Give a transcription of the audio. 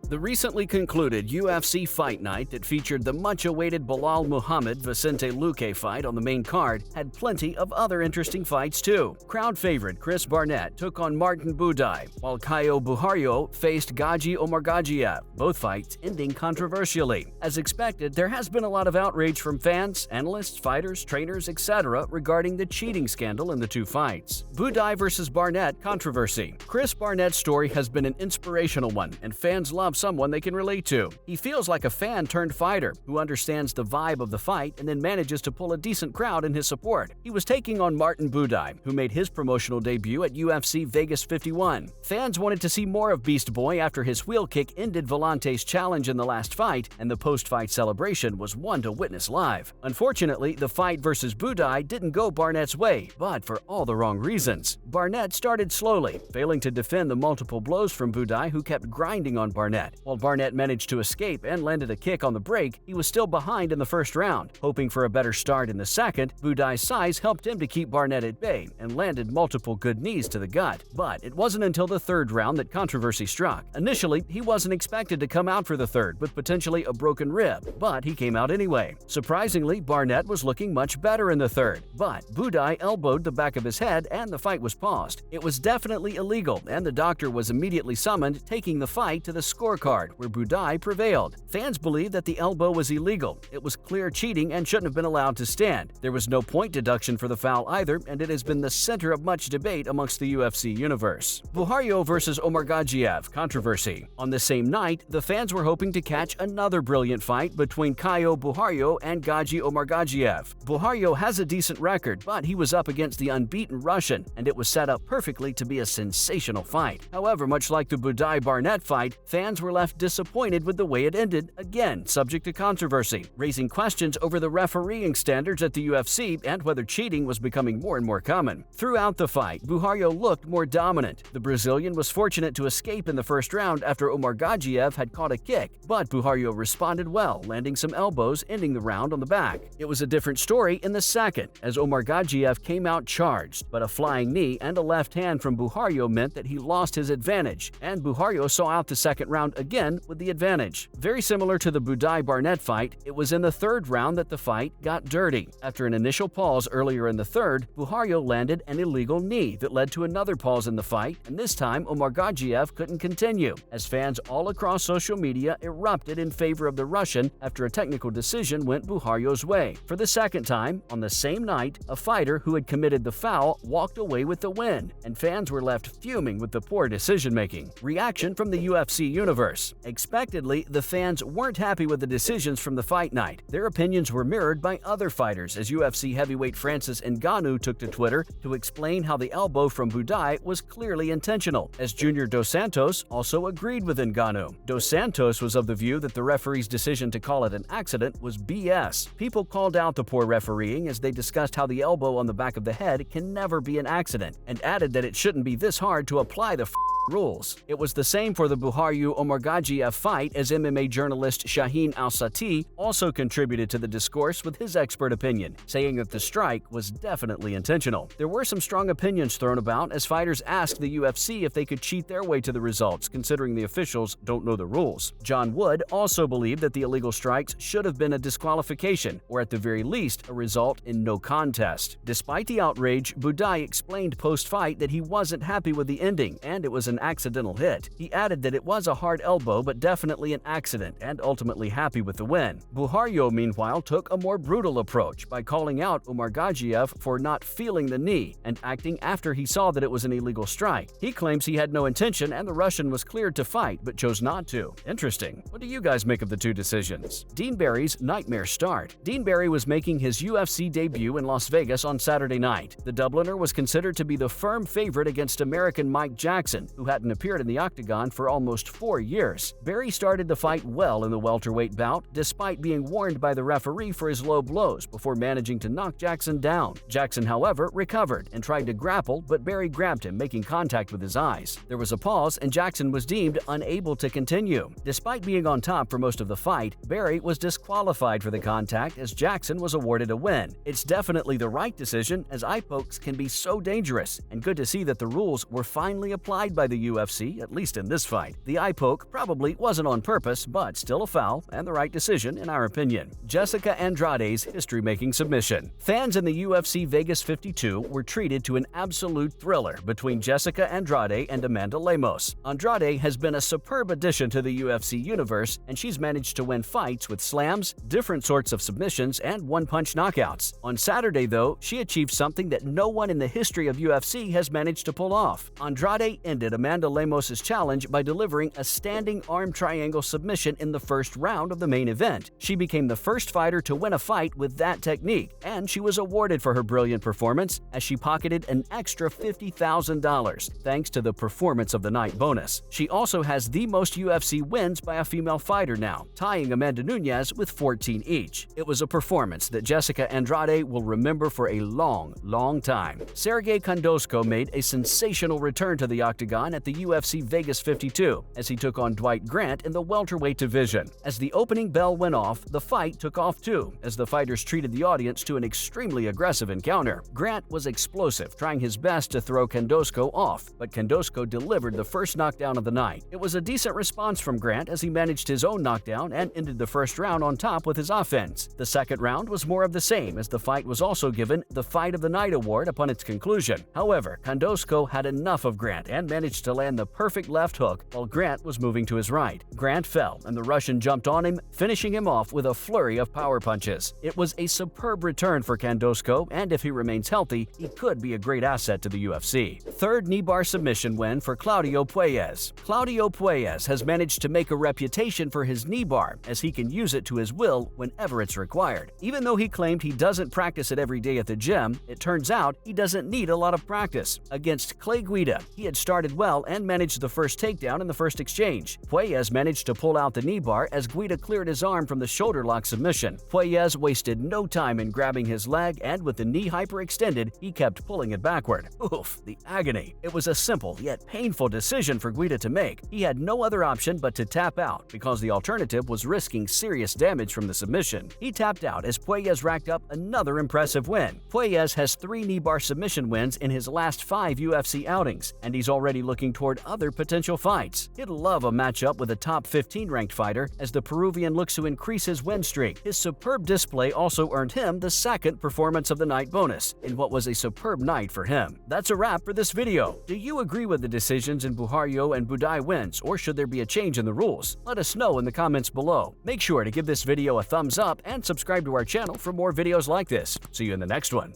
The recently concluded UFC Fight Night that featured the much-awaited Belal Muhammad-Vicente Luque fight on the main card had plenty of other interesting fights too. Crowd favorite Chris Barnett took on Martin Buday, while Caio Borralho faced Gaji Omargadzhiev, both fights ending controversially. As expected, there has been a lot of outrage from fans, analysts, fighters, trainers, etc. regarding the cheating scandal in the two fights. Buday versus Barnett controversy. Chris Barnett's story has been an inspirational one, and fans love someone they can relate to. He feels like a fan-turned-fighter who understands the vibe of the fight and then manages to pull a decent crowd in his support. He was taking on Martin Buday, who made his promotional debut at UFC Vegas 51. Fans wanted to see more of Beast Boy after his wheel kick ended Volante's challenge in the last fight, and the post-fight celebration was one to witness live. Unfortunately, the fight versus Buday didn't go Barnett's way, but for all the wrong reasons. Barnett started slowly, failing to defend the multiple blows from Buday, who kept grinding on Barnett. While Barnett managed to escape and landed a kick on the break, he was still behind in the first round. Hoping for a better start in the second, Buday's size helped him to keep Barnett at bay and landed multiple good knees to the gut. But it wasn't until the third round that controversy struck. Initially, he wasn't expected to come out for the third with potentially a broken rib, but he came out anyway. Surprisingly, Barnett was looking much better in the third, but Buday elbowed the back of his head and the fight was paused. It was definitely illegal, and the doctor was immediately summoned, taking the fight to the scorecard, where Buday prevailed. Fans believe that the elbow was illegal. It was clear cheating and shouldn't have been allowed to stand. There was no point deduction for the foul either, and it has been the center of much debate amongst the UFC universe. Borralho versus Omargadzhiev controversy. On the same night, the fans were hoping to catch another brilliant fight between Caio Borralho and Gaji Omargadzhiev. Borralho has a decent record, but he was up against the unbeaten Russian, and it was set up perfectly to be a sensational fight. However, much like the Buday-Barnett fight, fans were left disappointed with the way it ended, again subject to controversy, raising questions over the refereeing standards at the UFC and whether cheating was becoming more and more common. Throughout the fight, Borralho looked more dominant. The Brazilian was fortunate to escape in the first round after Omargadzhiev had caught a kick, but Borralho responded well, landing some elbows, ending the round on the back. It was a different story in the second, as Omargadzhiev came out charged, but a flying knee and a left hand from Borralho meant that he lost his advantage, and Borralho saw out the second round again with the advantage. Very similar to the Buday-Barnett fight, it was in the third round that the fight got dirty. After an initial pause earlier in the third, Borralho landed an illegal knee that led to another pause in the fight, and this time Omargadzhiev couldn't continue, as fans all across social media erupted in favor of the Russian after a technical decision went Borralho's way. For the second time, on the same night, a fighter who had committed the foul walked away with the win, and fans were left fuming with the poor decision-making. Reaction from the UFC universe. Expectedly, the fans weren't happy with the decisions from the fight night. Their opinions were mirrored by other fighters, as UFC heavyweight Francis Ngannou took to Twitter to explain how the elbow from Buday was clearly intentional, as Junior Dos Santos also agreed with Ngannou. Dos Santos was of the view that the referee's decision to call it an accident was BS. People called out the poor refereeing as they discussed how the elbow on the back of the head can never be an accident, and added that it shouldn't be this hard to apply the rules. It was the same for the Borralho-Omargadzhiev fight, as MMA journalist Shaheen Al-Sati also contributed to the discourse with his expert opinion, saying that the strike was definitely intentional. There were some strong opinions thrown about as fighters asked the UFC if they could cheat their way to the results, considering the officials don't know the rules. John Wood also believed that the illegal strikes should have been a disqualification, or at the very least, a result in no contest. Despite the outrage, Buday explained post-fight that he wasn't happy with the ending, and it was an accidental hit. He added that it was a hard elbow but definitely an accident, and ultimately happy with the win. Borralho, meanwhile, took a more brutal approach by calling out Omargadzhiev for not feeling the knee and acting after he saw that it was an illegal strike. He claims he had no intention and the Russian was cleared to fight but chose not to. Interesting. What do you guys make of the two decisions? Dean Barry's nightmare start. Dean Barry was making his UFC debut in Las Vegas on Saturday night. The Dubliner was considered to be the firm favorite against American Mike Jackson, who hadn't appeared in the octagon for almost 4 years. Barry started the fight well in the welterweight bout, despite being warned by the referee for his low blows before managing to knock Jackson down. Jackson, however, recovered and tried to grapple, but Barry grabbed him, making contact with his eyes. There was a pause, and Jackson was deemed unable to continue. Despite being on top for most of the fight, Barry was disqualified for the contact as Jackson was awarded a win. It's definitely the right decision, as eye pokes can be so dangerous, and good to see that the rules were finally applied by the UFC, at least in this fight. The eye poke choke probably wasn't on purpose, but still a foul and the right decision in our opinion. Jessica Andrade's history-making submission. Fans in the UFC Vegas 52 were treated to an absolute thriller between Jessica Andrade and Amanda Lemos. Andrade has been a superb addition to the UFC universe, and she's managed to win fights with slams, different sorts of submissions, and one-punch knockouts. On Saturday, though, she achieved something that no one in the history of UFC has managed to pull off. Andrade ended Amanda Lemos' challenge by delivering a standing arm triangle submission in the first round of the main event. She became the first fighter to win a fight with that technique, and she was awarded for her brilliant performance as she pocketed an extra $50,000 thanks to the Performance of the Night bonus. She also has the most UFC wins by a female fighter now, tying Amanda Nunes with 14 each. It was a performance that Jessica Andrade will remember for a long time. Sergey Kondosko made a sensational return to the octagon at the UFC Vegas 52 as he took on Dwight Grant in the welterweight division. As the opening bell went off, the fight took off too, as the fighters treated the audience to an extremely aggressive encounter. Grant was explosive, trying his best to throw Kondosko off, but Kondosko delivered the first knockdown of the night. It was a decent response from Grant as he managed his own knockdown and ended the first round on top with his offense. The second round was more of the same, as the fight was also given the Fight of the Night award upon its conclusion. However, Kondosko had enough of Grant and managed to land the perfect left hook while Grant was moving to his right. Grant fell, and the Russian jumped on him, finishing him off with a flurry of power punches. It was a superb return for Kondosko, and if he remains healthy, he could be a great asset to the UFC. Third knee bar submission win for Claudio Puelles. Claudio Puelles has managed to make a reputation for his knee bar, as he can use it to his will whenever it's required. Even though he claimed he doesn't practice it every day at the gym, it turns out he doesn't need a lot of practice. Against Clay Guida, he had started well and managed the first takedown in the first exchange. Puelles managed to pull out the knee bar as Guida cleared his arm from the shoulder lock submission. Puelles wasted no time in grabbing his leg, and with the knee hyperextended, he kept pulling it backward. Oof, the agony. It was a simple yet painful decision for Guida to make. He had no other option but to tap out, because the alternative was risking serious damage from the submission. He tapped out as Puelles racked up another impressive win. Puelles has 3 knee bar submission wins in his last 5 UFC outings, and he's already looking toward other potential fights. He'd love a matchup with a top 15 ranked fighter as the Peruvian looks to increase his win streak. His superb display also earned him the second Performance of the Night bonus in what was a superb night for him. That's a wrap for this video. Do you agree with the decisions in Buhario and Buday wins, or should there be a change in the rules? Let us know in the comments below. Make sure to give this video a thumbs up and subscribe to our channel for more videos like this. See you in the next one.